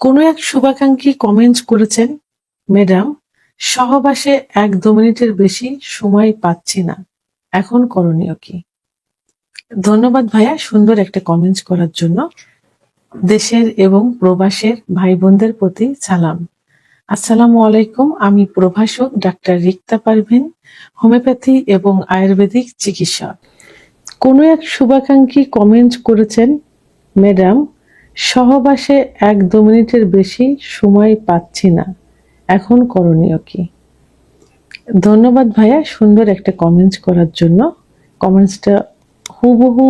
কোনো এক শুভাকাঙ্ক্ষী কমেন্ট করেছেন, ম্যাডাম, সহবাসে ১-২ মিনিটের বেশি সময় পাচ্ছি না, এখন করণীয় কি? ধন্যবাদ ভাইয়া সুন্দর একটা কমেন্ট করার জন্য। দেশের এবং প্রবাসের ভাই বোনদের প্রতি সালাম। আসসালামু আলাইকুম। আমি প্রভাষক ডাক্তার রিক্তা পারভিন, হোমিওপ্যাথি এবং আয়ুর্বেদিক চিকিৎসক। কোনো এক শুভাকাঙ্ক্ষী কমেন্ট করেছেন, ম্যাডাম, সহবাসে ১-২ মিনিটের বেশি সময় পাচ্ছি না, এখন করণীয় কি? ধন্যবাদ ভাইয়া সুন্দর একটা কমেন্টস করার জন্য। কমেন্টসটা হুবহু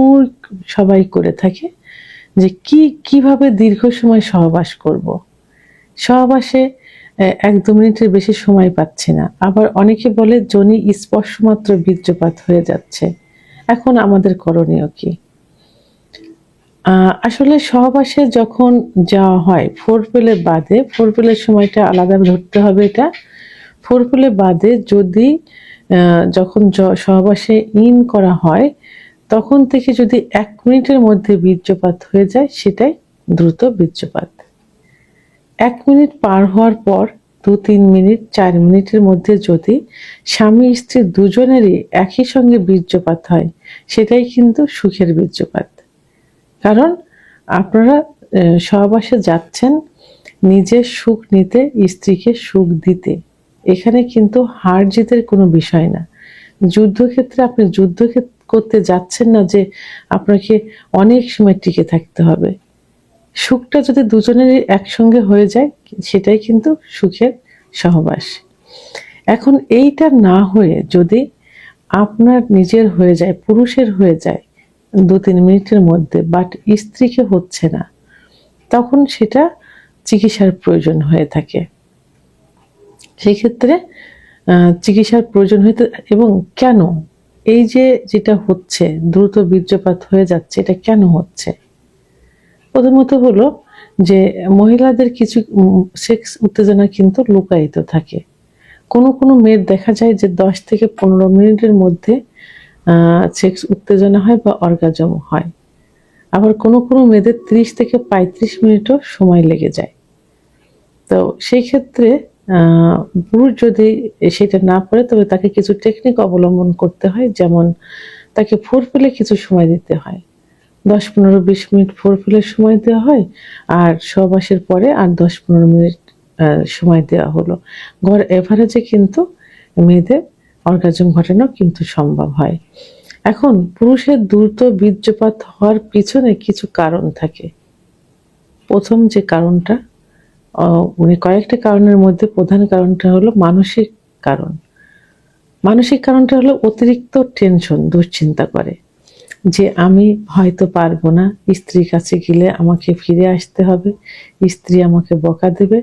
সবাই করে থাকে যে কিভাবে দীর্ঘ সময় সহবাস করব। সহবাসে ১-২ মিনিটের বেশি সময় পাচ্ছি না। আবার অনেকে বলে যোনি স্পর্শ মাত্র বীর্যপাত হয়ে যাচ্ছে, এখন আমাদের করণীয় কি? আসলে সহবাসে যখন যাওয়া হয় ফোরপ্লে বাদে, ফোরপ্লের সময়টা আলাদা ধরতে হবে। এটা ফোরপ্লে বাদে যদি যখন সহবাসে ইন করা হয় তখন থেকে যদি ১ মিনিটের মধ্যে বীর্যপাত হয়ে যায় সেটাই দ্রুত বীর্যপাত। ১ মিনিট পার হওয়ার পর ২-৩ মিনিট ৪ মিনিটের মধ্যে যদি স্বামী স্ত্রী দুজনেরই একই সঙ্গে বীর্যপাত হয় সেটাই কিন্তু সুখের বীর্যপাত। কারণ আপনারা সহবাসে যাচ্ছেন নিজের সুখ নিতে, স্ত্রীকে সুখ দিতে। এখানে কিন্তু হার জিতের কোনো বিষয় না। যুদ্ধক্ষেত্রে আপনি যুদ্ধ করতে যাচ্ছেন না যে আপনাকে অনেক সময় টিকে থাকতে হবে। সুখটা যদি দুজনেরই একসঙ্গে হয়ে যায় সেটাই কিন্তু সুখের সহবাস। এখন এইটা না হয়ে যদি আপনার নিজের হয়ে যায়, পুরুষের হয়ে যায় ২-৩ মিনিটের মধ্যে, বাট স্ত্রীকে হচ্ছে না, তখন সেটা চিকিৎসার প্রয়োজন হয়ে থাকে। সেই ক্ষেত্রে চিকিৎসার প্রয়োজন হতে, এবং কেন এই যেটা হচ্ছে দ্রুত বীর্যপাত হয়ে যাচ্ছে, এটা কেন হচ্ছে? প্রথমত হলো যে মহিলাদের কিছু সেক্স উত্তেজনা কিন্তু লুকায়িত থাকে। কোনো মেয়ের দেখা যায় যে ১০ থেকে ১৫ মিনিটের মধ্যে সেক্স উত্তেজনা হয় বা অর্গাজম হয়। আবার কোনো মেয়েদের ৩০ থেকে ৩৫ মিনিটও সময় লেগে যায়। তো সেই ক্ষেত্রে পুরুষ যদি সেটা না পারে তবে তাকে কিছু টেকনিক অবলম্বন করতে হয়। যেমন তাকে ফোরপ্লে কিছু সময় দিতে হয়। ১০, ১৫, ২০ মিনিট ফোরপ্লের সময় দেওয়া হয়, আর সহবাসের পরে আর ১০-১৫ মিনিট সময় দেওয়া হলো। গড় এভারেজে কিন্তু মেয়েদের অর্গাজম ঘটানো কিন্তু সম্ভব হয়। এখন পুরুষের দ্রুত বীর্যপাত হওয়ার পিছনে কিছু কারণ থাকে। প্রথম যে কারণটা, মানে কয়েকটা কারণের মধ্যে প্রধান কারণটা হলো মানসিক কারণ। মানসিক কারণটা হলো অতিরিক্ত টেনশন, দুশ্চিন্তা করে যে আমি হয়তো পারবো না, স্ত্রীর কাছে গেলে আমাকে ফিরে আসতে হবে, স্ত্রী আমাকে বকা দেবে,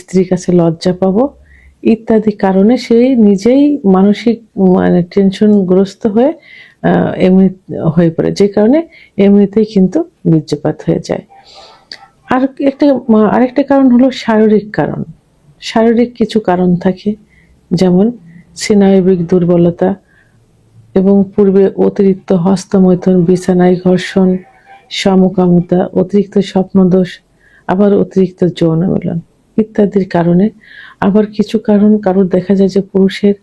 স্ত্রীর কাছে লজ্জা পাবো ইত্যাদি কারণে সে নিজেই মানসিক মানে টেনশনগ্রস্ত হয়ে এমনি হয়ে পড়ে, যে কারণে এমনিতেই কিন্তু বীর্যপাত হয়ে যায়। আরেকটা কারণ হলো শারীরিক কারণ। শারীরিক কিছু কারণ থাকে, যেমন স্নায়বিক দুর্বলতা এবং পূর্বে অতিরিক্ত হস্তমৈথুন, বিছানায় ঘর্ষণ, সমকামিতা, অতিরিক্ত স্বপ্নদোষ, আবার অতিরিক্ত যৌন মিলন ইত্যাদির কারণে। আবার কিছু কারোর দেখা যায় যে পুরুষের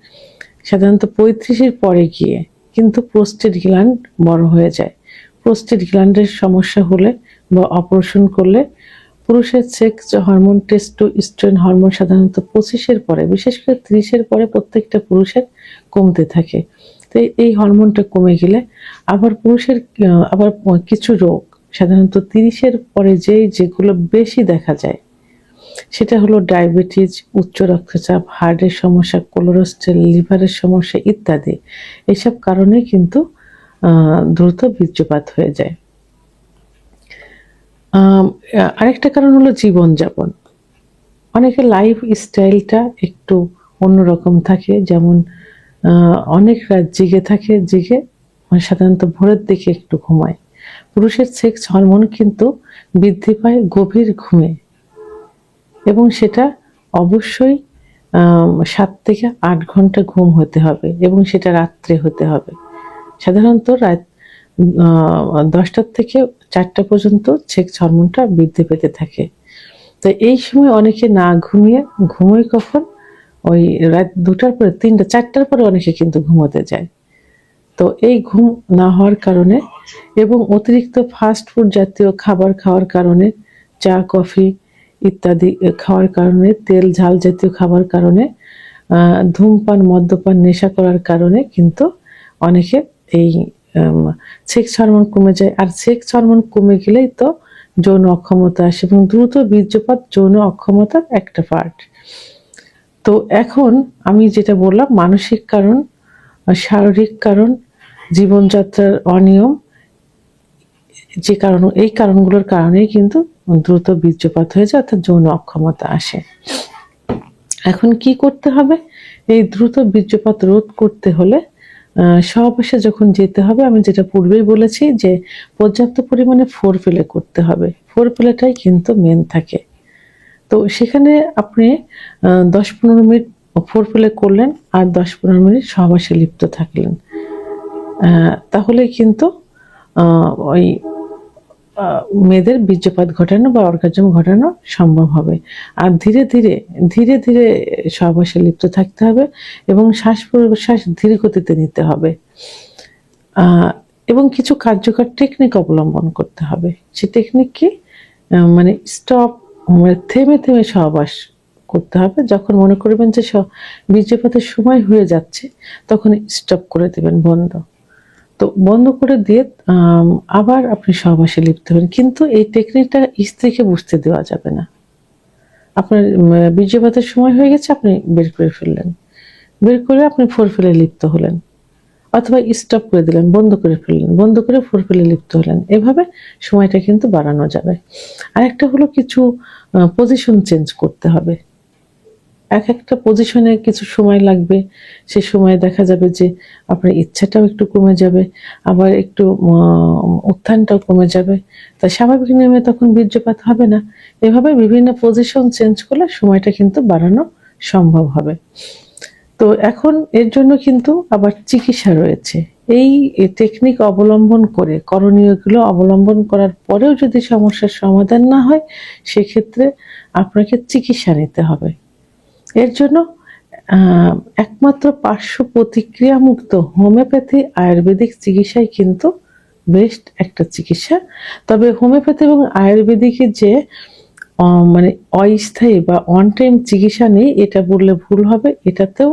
সাধারণত ৩৫-এর পরে গিয়ে কিন্তু প্রোস্টেট গ্ল্যান্ড বড় হয়ে যায়। প্রোস্টেট গ্ল্যান্ডের সমস্যা হলে বা অপারেশন করলে পুরুষের সেক্স হরমোন টেস্টোস্টেরন হরমোন সাধারণত ২৫-এর পরে, বিশেষ করে ৩০-এর পরে প্রত্যেকটা পুরুষের কমতে থাকে। তো এই হরমোনটা কমে গেলে আবার পুরুষের আবার কিছু রোগ সাধারণত ৩০-এর পরে যেগুলো বেশি দেখা যায় সেটা হলো ডায়াবেটিস, উচ্চ রক্তচাপ, হার্টের সমস্যা, কোলেস্টেরল, লিভারের সমস্যা ইত্যাদি। এসব কারণে কিন্তু দ্রুত বীর্যপাত হয়ে যায়। আরেকটা কারণ হলো জীবনযাপন। অনেকের লাইফ স্টাইলটা একটু অন্যরকম থাকে, যেমন অনেক রাত জেগে থাকে, সাধারণত ভোরের দিকে একটু ঘুমায়। পুরুষের সেক্স হরমোন কিন্তু বৃদ্ধি পায় গভীর ঘুমে, এবং সেটা অবশ্যই ৭ থেকে ৮ ঘন্টা ঘুম হতে হবে, এবং সেটা রাত্রে হতে হবে। সাধারণত রাত ১০টা থেকে ৪টা পর্যন্ত সেক্স হরমোনটা বৃদ্ধি পেতে থাকে। তো এই সময় অনেকে না ঘুমিয়ে ঘুমোয় কখন, ওই রাত 2টার পরে, 3টা 4টার পরে অনেকে কিন্তু ঘুমোতে যায়। তো এই ঘুম না হওয়ার কারণে এবং অতিরিক্ত ফাস্ট ফুড জাতীয় খাবার খাওয়ার কারণে, চা কফি ইত্যাদি খাওয়ার কারণে, তেল ঝাল জাতীয় খাবার কারণে, ধূমপান মদ্যপান নেশা করার কারণে কিন্তু অনেকে এই সেক্স হরমোন কমে যায়। আর সেক্স হরমোন কমে গেলেই তো যৌন অক্ষমতা আসে, এবং দ্রুত বীর্যপাত যৌন অক্ষমতার একটা পার্ট। তো এখন আমি যেটা বললাম, মানসিক কারণ, শারীরিক কারণ, জীবনযাত্রার অনিয়ম, যে কারণ, এই কারণগুলোর কারণেই কিন্তু দ্রুত বীর্যপাত হয়ে যায়, অর্থাৎ যৌন অক্ষমতা আসে। এখন কি করতে হবে? এই দ্রুত বীর্যপাত রোধ করতে হলে সহবাসে যখন যেতে হবে, আমি যেটা পূর্বেই বলেছি যে পর্যাপ্ত পরিমাণে ফোরপ্লে করতে হবে। ফোরপ্লেটাই কিন্তু মেন থাকে। তো সেখানে আপনি 10-15 মিনিট ফোরপ্লে করলেন আর 10-15 মিনিট সহবাসে লিপ্ত থাকলেন, তাহলে কিন্তু ওই মেয়েদের বীর্যপাত ঘটানো বা অর্গাজম ঘটানো সম্ভব হবে। আর ধীরে ধীরে ধীরে ধীরে সহবাসে লিপ্ত থাকতে হবে এবং শ্বাস প্রশ্বাস ধীর গতিতে নিতে হবে, এবং কিছু কার্যকর টেকনিক অবলম্বন করতে হবে। সে টেকনিক কি? মানে স্টপ, মানে থেমে থেমে সহবাস করতে হবে। যখন মনে করবেন যে বীর্যপাতের সময় হয়ে যাচ্ছে, তখন স্টপ করে দেবেন, বন্ধ। তো বন্ধ করে দিয়ে আবার আপনি সহবাসে লিপ্ত হবেন, কিন্তু এই টেকনিকটা স্ত্রীকে বুঝতে দেওয়া যাবে না। আপনার বীর্যপাতের সময় হয়ে গেছে, আপনি বের করে ফেললেন, বের করে আপনি ফোরপ্লে লিপ্ত হলেন, অথবা স্টপ করে দিলেন, বন্ধ করে ফেললেন, বন্ধ করে ফোরপ্লে লিপ্ত হলেন। এভাবে সময়টা কিন্তু বাড়ানো যাবে। আরেকটা হলো, কিছু পজিশন চেঞ্জ করতে হবে। এক একটা পজিশনে কিছু সময় লাগবে, সে সময় দেখা যাবে যে আপনার ইচ্ছাটাও একটু কমে যাবে, আবার একটু উত্থানটাও কমে যাবে। তাই স্বাভাবিক নিয়মে তখন বীর্যপাত হবে না। এভাবে বিভিন্ন পজিশন চেঞ্জ করলে সময়টা কিন্তু বাড়ানো সম্ভব হবে। তো এখন এর জন্য কিন্তু আবার চিকিৎসা রয়েছে। এই টেকনিক অবলম্বন করে, করণীয়গুলো অবলম্বন করার পরেও যদি সমস্যার সমাধান না হয়, সেক্ষেত্রে আপনাকে চিকিৎসা নিতে হবে। এর জন্য একমাত্র পার্শ্ব প্রতিক্রিয়া মুক্ত হোমিওপ্যাথি আয়ুর্বেদিক চিকিৎসাই কিন্তু বেস্ট একটা চিকিৎসা। তবে হোমিওপ্যাথি এবং আয়ুর্বেদিকের যে মানে অস্থায়ী বা অন টাইম চিকিৎসা নেই, এটা বললে ভুল হবে। এটাতেও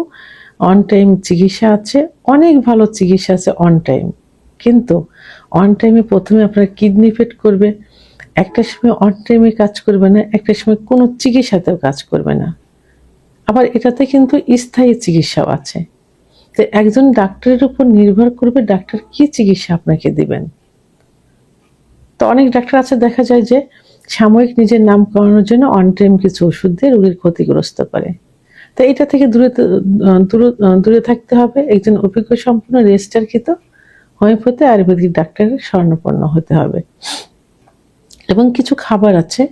অন টাইম চিকিৎসা আছে, অনেক ভালো চিকিৎসা আছে অন টাইম। কিন্তু অন টাইমে প্রথমে আপনার কিডনি ফেট করবে, একটা সময় অন টাইমে কাজ করবে না, একটা সময় কোনো চিকিৎসাতেও কাজ করবে না। আবার এটাতে কিন্তু স্থায়ী চিকিৎসাও আছে। তো একজন ডাক্তারের উপর নির্ভর করবে ডাক্তার কি চিকিৎসা আপনাকে দিবেন। তো অনেক ডাক্তার আছে, দেখা যায় যে সাময়িক নিজের নাম করানোর জন্য অন টাইম কিছু ওষুধ দিয়ে রোগীর ক্ষতিগ্রস্ত করে। তো এটা থেকে দূরে থাকতে হবে। একজন অভিজ্ঞ সম্পন্ন রেজিস্টারকৃত হোমিওপ্যাথি আয়ুর্বেদিক ডাক্তারের শরণাপন্ন হতে হবে। এবং কিছু খাবার আছে,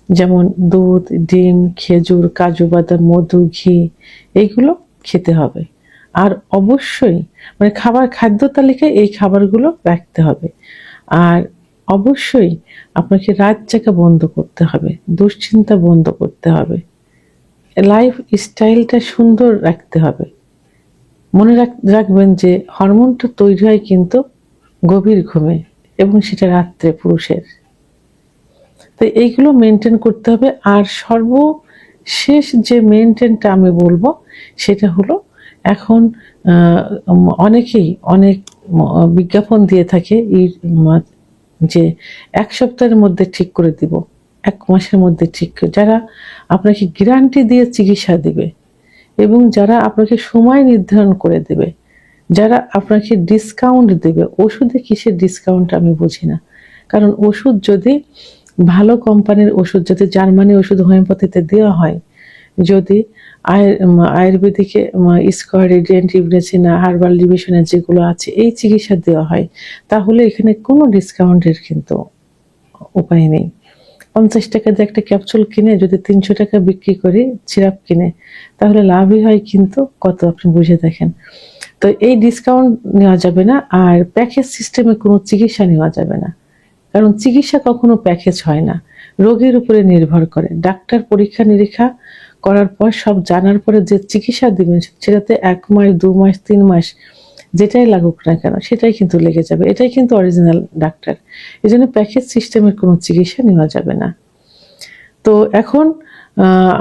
যেমন দুধ, ডিম, খেজুর, কাজু বাদাম, মধু, ঘি, এইগুলো খেতে হবে। আর অবশ্যই মানে খাদ্য তালিকায় এই খাবারগুলো রাখতে হবে। আর অবশ্যই আপনাকে রাত জাগা বন্ধ করতে হবে, দুশ্চিন্তা বন্ধ করতে হবে, লাইফ স্টাইলটা সুন্দর রাখতে হবে। মনে রাখবেন যে হরমোনটা তৈরি হয় কিন্তু গভীর ঘুমে, এবং সেটা রাত্রে পুরুষের। তো এইগুলো মেনটেন করতে হবে। আর সর্বশেষ যে মেনটেনটা আমি বলবো, সেটা হলো, এখন অনেকেই অনেক বিজ্ঞাপন দিয়ে থাকে যে 1 সপ্তাহের মধ্যে ঠিক করে দিব, 1 মাসের মধ্যে ঠিক করে, যারা আপনাকে গ্যারান্টি দিয়ে চিকিৎসা দিবে এবং যারা আপনাকে সময় নির্ধারণ করে দেবে, যারা আপনাকে ডিসকাউন্ট দেবে। ওষুধে কিসের ডিসকাউন্ট আমি বুঝি না। কারণ ওষুধ যদি ভালো কোম্পানির ওষুধ, যদি জার্মানি ওষুধ হোমিওপ্যাথিতে দেওয়া হয়, যদি আয়ুর্বেদিকে স্কোয়ার রেডিয়েন্ট, ইবরেসিনা, হার্বাল ডিভিশনের যেগুলো আছে, এই চিকিৎসা দেওয়া হয়, তাহলে এখানে কোনো ডিসকাউন্টের কিন্তু উপায় নেই। 50 টাকা দিয়ে একটা ক্যাপসুল কিনে যদি 300 টাকা বিক্রি করি, সিরাপ কিনে, তাহলে লাভই হয় কিন্তু কত, আপনি বুঝে দেখেন। তো এই ডিসকাউন্ট নেওয়া যাবে না। আর প্যাকেজ সিস্টেমে কোনো চিকিৎসা নেওয়া যাবে না, কারণ চিকিৎসা কখনো প্যাকেজ হয় না। রোগীর উপরে নির্ভর করে। ডাক্তার পরীক্ষা নিরীক্ষা করার পর সব জানার পরে যে চিকিৎসা দিবেন সেটাতে 1 মাস 2 মাস 3 মাস যেটাই লাগুক না কেন সেটাই কিন্তু লেগে যাবে। এটাই কিন্তু অরিজিনাল ডাক্তার। এজন্য প্যাকেজ সিস্টেমের কোনো চিকিৎসা নেওয়া যাবে না। তো এখন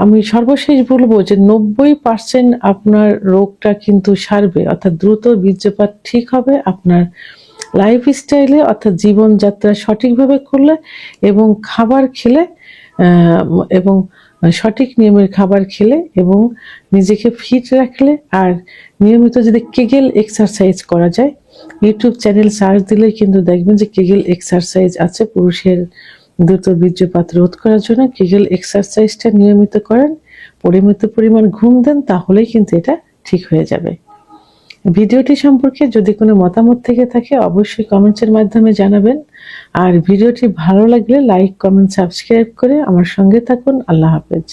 আমি সর্বশেষ বলবো যে 90% আপনার রোগটা কিন্তু সারবে, অর্থাৎ দ্রুত বীর্যপাত ঠিক হবে আপনার লাইফস্টাইলে, অর্থাৎ জীবনযাত্রা সঠিকভাবে করলে এবং খাবার খেলে এবং সঠিক নিয়মের খাবার খেলে এবং নিজেকে ফিট রাখলে আর নিয়মিত যদি কেগেল এক্সারসাইজ করা যায়, ইউটিউব চ্যানেল সার্চ দিলেই কিন্তু দেখবেন যে কেগেল এক্সারসাইজ আছে পুরুষের দ্রুত বীর্যপাত রোধ করার জন্য। কেগেল এক্সারসাইজটা নিয়মিত করেন, পরিমিত পরিমাণ ঘুম দেন, তাহলেই কিন্তু এটা ঠিক হয়ে যাবে। ভিডিওটি সম্পর্কে যদি কোনো মতামত থেকে থাকে অবশ্যই কমেন্টসের মাধ্যমে জানাবেন। আর ভিডিওটি ভালো লাগলে লাইক, কমেন্ট, সাবস্ক্রাইব করে আমার সঙ্গে থাকুন। আল্লাহ হাফেজ।